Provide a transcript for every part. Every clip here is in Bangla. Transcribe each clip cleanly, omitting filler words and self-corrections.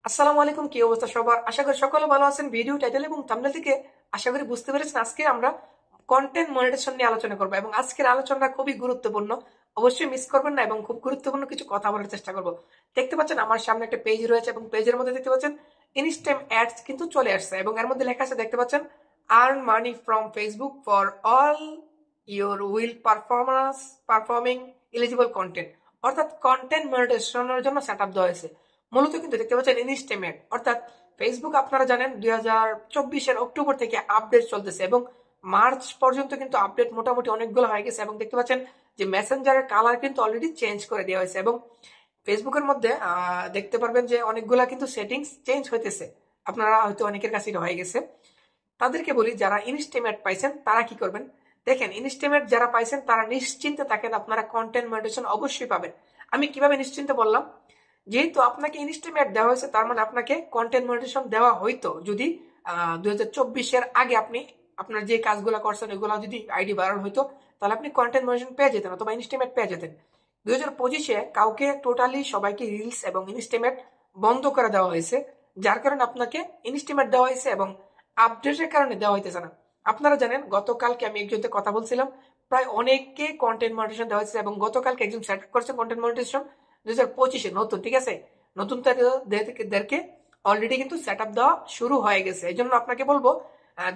আসসালামু আলাইকুম, কি অবস্থা সবার? আশা করি সকলে ভালো আছেন। ভিডিও টাইটেল এবং থাম্বনেল থেকে আশা করি বুঝতে পেরেছেন আজকে আমরা কন্টেন্ট মনিটাইজেশন নিয়ে আলোচনা করবো এবং আজকের আলোচনাটা খুবই গুরুত্বপূর্ণ। অবশ্যই মিস করবেন না এবং খুব গুরুত্বপূর্ণ কিছু কথা বলার চেষ্টা করব। দেখতে পাচ্ছেন আমার সামনে একটা পেজ রয়েছে এবং পেজের মধ্যে দেখতে পাচ্ছেন ইনস্ট্যান্ট অ্যাডস কিন্তু চলে আসছে এবং এর মধ্যে লেখা আছে, দেখতে পাচ্ছেন, earn money from Facebook for all your will performing eligible content, অর্থাৎ কন্টেন্ট মনিটাইজেশনের জন্য সেট আপ দেওয়া হয়েছে। মূলত কিন্তু দেখতে পাচ্ছেন ইনস্টেমেট, অর্থাৎ ফেসবুক আপনারা জানেন 2024-এর অক্টোবর থেকে আপডেট চলতেছে এবং মার্চ পর্যন্ত কিন্তু আপডেট মোটামুটি অনেকগুলো হয়ে গেছে এবং দেখতে পাচ্ছেন যে মেসেঞ্জারের কালার কিন্তু অলরেডি চেঞ্জ করে দেওয়া হয়েছে এবং ফেসবুকের মধ্যে দেখতে পারবেন যে অনেকগুলা কিন্তু সেটিংস চেঞ্জ হইতেছে। আপনারা হয়তো অনেকের কাছে এটা হয়ে গেছে। তাদেরকে বলি, যারা ইনস্টেমেট পাইছেন তারা কি করবেন। দেখেন, ইনস্টেমেট যারা পাইছেন তারা নিশ্চিন্তে থাকেন, আপনারা কন্টেন্ট মনিটাইজেশন অবশ্যই পাবেন। আমি কিভাবে নিশ্চিন্তে বললাম, যেহেতু আপনাকে ইনস্টিমেট দেওয়া হয়েছে তার মানে আপনাকে কন্টেন্ট মনিটাইজেশন দেওয়া হইতো যদি 2024-এর আগে আপনি আপনার যে কাজগুলো করছেন ওইগুলো যদি আইডি ভাইরাল হইতো, তাহলে আপনি কন্টেন্ট মনিটাইজেশন পেয়ে যেতেন অথবা ইনস্টিমেট পেয়ে যেতেন। 2025-এ কাউকে টোটালি সবাইকে রিলস এবং ইনস্টিমেট বন্ধ করে দেওয়া হয়েছে, যার কারণে আপনাকে ইনস্টিমেট দেওয়া হয়েছে এবং আপডেটের কারণে দেওয়া হইতেছে না। আপনারা জানেন গতকালকে আমি একজনকে কথা বলছিলাম, প্রায় অনেককে কন্টেন্ট মনিটাইজেশন দেওয়া হয়েছে এবং গতকালকে একজন সেট আপ করছে কন্টেন্ট মনিটাইজেশন 2025-এ নতুন, ঠিক আছে, নতুন তাদেরকে অলরেডি কিন্তু সেট আপ দেওয়া শুরু হয়ে গেছে। এই জন্য আপনাকে বলবো,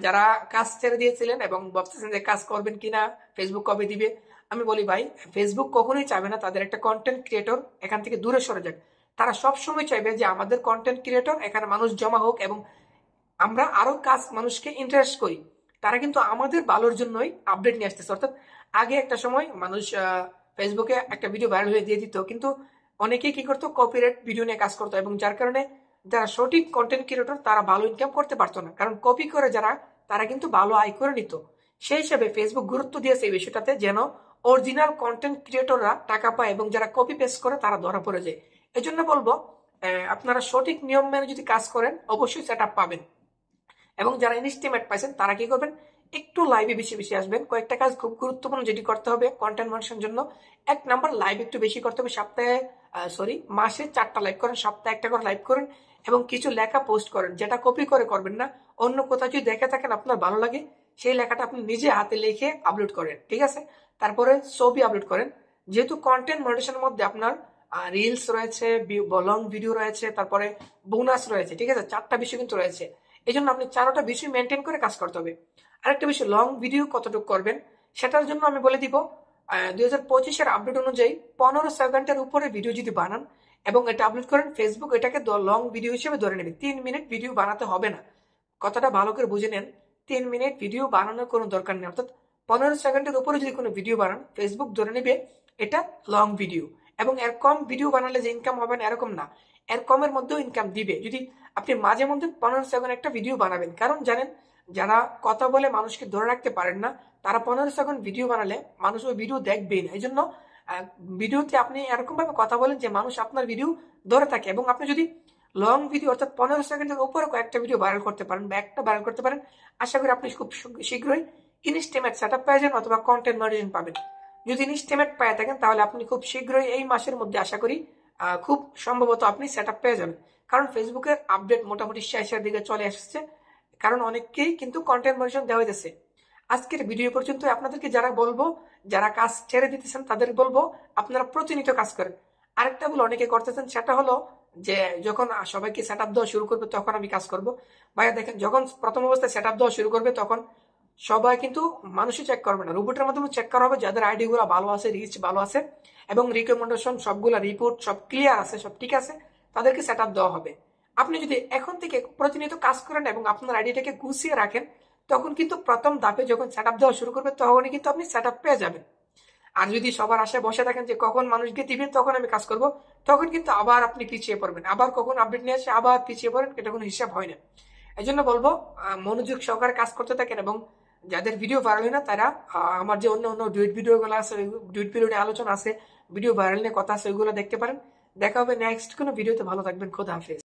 যারা কাজ ছেড়ে দিয়েছিলেন এবং ভাবতেছেন যে কাজ করবেন কিনা, ফেসবুক কবে দিবে, আমি বলি ভাই, ফেসবুক কখনোই চাইবে না তাদের একটা কন্টেন্ট ক্রিয়েটর এখান থেকে দূরে সরে যাক। তারা সবসময় চাইবে যে আমাদের কন্টেন্ট ক্রিয়েটর এখানে মানুষ জমা হোক এবং আমরা আরো কাজ মানুষকে ইন্টারেস্ট করি। তারা কিন্তু আমাদের ভালোর জন্যই আপডেট নিয়ে আসতেছে। অর্থাৎ আগে একটা সময় মানুষ ফেসবুকে একটা ভিডিও ভাইরাল হয়ে দিয়ে দিত, কিন্তু অনেকেই কি করতো, কপিরাইট ভিডিও নিয়ে কাজ করতো এবং যার কারণে যারা সঠিক কন্টেন্ট ক্রিয়েটর তারা ভালো ইনকাম করতে পারতো না, কারণ কপি করে যারা তারা কিন্তু ভালো আয় করে নিত। সেই হিসাবে ফেসবুক গুরুত্ব দিয়েছে এই বিষয়টাতে, যেন অরিজিনাল কন্টেন্ট ক্রিয়েটররা টাকা পায় এবং যারা কপি পেস্ট করে তারা ধরা পড়ে যায়। এই জন্য বলবো, আপনারা সঠিক নিয়ম মেনে যদি কাজ করেন অবশ্যই সেট আপ পাবেন। এবং যারা ইনস্টিমেট পাইছেন তারা কি করবেন, একটু লাইভে বেশি বেশি আসবেন। কয়েকটা কাজ খুব গুরুত্বপূর্ণ যেটি করতে হবে কন্টেন্ট মনিটাইজেশনের জন্য। এক নাম্বার, লাইভ একটু বেশি করতে হবে। মাসে 4টা লাইভ করেন, সপ্তাহে একটা করে লাইভ করেন এবং কিছু লেখা পোস্ট করেন, যেটা কপি করে করবেন না। অন্য কোথাও যদি দেখে থাকেন আপনার ভালো লাগে, সেই লেখাটা আপনি নিজে হাতে লিখে আপলোড করেন, ঠিক আছে। তারপরে ছবি আপলোড করেন। যেহেতু কন্টেন্ট মনিটাইজেশনের মধ্যে আপনার রিলস রয়েছে, লং ভিডিও রয়েছে, তারপরে বোনাস রয়েছে, ঠিক আছে, 4টা বিষয় কিন্তু রয়েছে। এই জন্য আপনি 4টা বিষয় মেনটেন করে কাজ করতে হবে। আরেকটা বিষয়, লং ভিডিও কতটুকু করবেন সেটার জন্য আমি বলে দিব, 2025-এর আপডেট অনুযায়ী 15 সেকেন্ডের উপরে ভিডিও যদি বানান এবং এটা আপলোড করেন, ফেসবুক এটাকে লং ভিডিও হিসেবে ধরে নেবে। 3 মিনিট ভিডিও বানাতে হবে না। কথাটা ভালো করে বুঝে নেন, 3 মিনিট ভিডিও বানানোর কোনো দরকার নেই। অর্থাৎ 15 সেকেন্ডের উপরে যদি কোনো ভিডিও বানান, ফেসবুক ধরে নেবে এটা লং ভিডিও। এবং এর কম ভিডিও বানালে যে ইনকাম হবে না এরকম না, এর কমের মধ্যেও ইনকাম দিবে যদি আপনি মাঝে মধ্যে 15 সেকেন্ড একটা ভিডিও বানাবেন। কারণ জানেন, যারা কথা বলে মানুষকে ধরে রাখতে পারেন না, তারা 15 সেকেন্ড ভিডিও বানালে মানুষ ওই ভিডিও দেখবেই না। এই জন্য ভিডিওতে আপনি এরকম ভাবে কথা বলেন যে মানুষ আপনার ভিডিও ধরে থাকে। এবং আপনি যদি লং ভিডিও অর্থাৎ 15 সেকেন্ডের উপরে কয়েকটা ভিডিও ভাইরাল করতে পারেন বা একটা ভাইরাল করতে পারেন, আশা করি আপনি খুব শীঘ্রই ইনস্টেমেট সেট আপ পেয়ে যাবেন অথবা কন্টেন্ট মনিটাইজেশন পাবেন। যদি ইনস্টেমেট পেয়ে থাকেন তাহলে আপনি খুব শীঘ্রই এই মাসের মধ্যে আশা করি খুব সম্ভবত আপনি সেট আপ পেয়ে যাবেন। কারণ ফেসবুকের আপডেট মোটামুটি শেষের দিকে চলে আসছে, কারণ অনেককেই কিন্তু কন্টেন্ট মনিটাইজেশন দেওয়া হইতেছে। আজকের ভিডিও পর্যন্ত। আপনাদেরকে যারা বলবো, যারা কাজ ছেড়ে দিতেছেন তাদের বলবো আপনারা প্রতিনিয়ত কাজ করেন। আরেকটা ভুল অনেকে করতেছেন, সেটা হলো যে যখন সবাইকে সেট আপ দেওয়া শুরু করবে তখন আমি কাজ করব। ভাইয়া দেখেন, যখন প্রথম অবস্থায় সেট আপ দেওয়া শুরু করবে তখন সবাই কিন্তু মানুষই চেক করবে না, রোবটের মাধ্যমে চেক করা হবে যাদের আইডি গুলো ভালো আছে, রিচ ভালো আছে এবং রিকমেন্ডেশন সবগুলা রিপোর্ট সব ক্লিয়ার আছে, সব ঠিক আছে, তাদেরকে সেট আপ দেওয়া হবে। আপনি যদি এখন থেকে প্রতিনিয়ত কাজ করেন এবং আপনার আইডিটাকে গুছিয়ে রাখেন, তখন কিন্তু প্রথম ধাপে যখন সেট আপ দেওয়া শুরু করবে তখনই কিন্তু আপনি সেট আপ পেয়ে যাবেন। আর যদি সবার আশায় বসে থাকেন যে কখন মানুষকে দিবেন তখন আমি কাজ করব, তখন কিন্তু আবার আপনি পিছিয়ে পড়বেন, আবার কখন আপডেট নিয়ে আসে আবার পিছিয়ে পড়েন, এটা কোনো হিসাব হয় না। এই জন্য বলবো, মনোযোগ সহকারে কাজ করতে থাকেন এবং যাদের ভিডিও ভাইরাল হয় না তারা আমার যে অন্য অন্য ডুইট ভিডিও গুলো আছে, ডুইট ভিডিও আলোচনা আছে, ভিডিও ভাইরাল নিয়ে কথা আছে, ওইগুলো দেখতে পারেন। দেখা হবে নেক্সট কোনো ভিডিওতে। ভালো থাকবেন, খোদা হাফেজ।